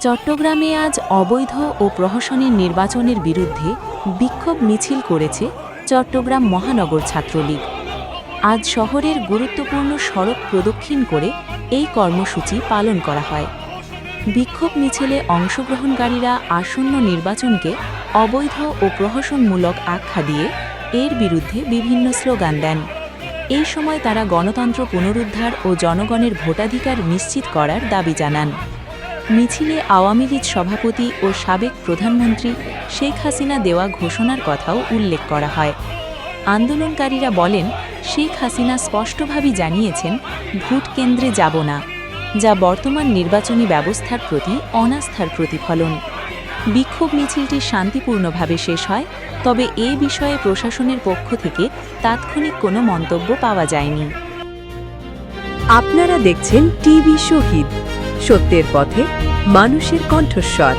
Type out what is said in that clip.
চট্টগ্রামে আজ অবৈধ ও প্রহসনের নির্বাচনের বিরুদ্ধে বিক্ষোভ মিছিল করেছে চট্টগ্রাম মহানগর ছাত্রলীগ। আজ শহরের গুরুত্বপূর্ণ সড়ক প্রদক্ষিণ করে এই কর্মসূচি পালন করা হয়। বিক্ষোভ মিছিলে অংশগ্রহণকারীরা আসন্ন নির্বাচনকে অবৈধ ও প্রহসনমূলক আখ্যা দিয়ে এর বিরুদ্ধে বিভিন্ন স্লোগান দেন। এই সময় তারা গণতন্ত্র পুনরুদ্ধার ও জনগণের ভোটাধিকার নিশ্চিত করার দাবি জানান। মিছিলে আওয়ামী লীগ সভাপতি ও সাবেক প্রধানমন্ত্রী শেখ হাসিনা দেওয়া ঘোষণার কথাও উল্লেখ করা হয়। আন্দোলনকারীরা বলেন, শেখ হাসিনা স্পষ্টভাবে জানিয়েছেন, ভোট কেন্দ্রে যাব না, যা বর্তমান নির্বাচনী ব্যবস্থার প্রতি অনাস্থার প্রতিফলন। বিক্ষোভ মিছিলটি শান্তিপূর্ণভাবে শেষ হয়, তবে এ বিষয়ে প্রশাসনের পক্ষ থেকে তাৎক্ষণিক কোনো মন্তব্য পাওয়া যায়নি। আপনারা দেখছেন টিভি শহীদ, সত্যের পথে মানুষের কণ্ঠস্বর।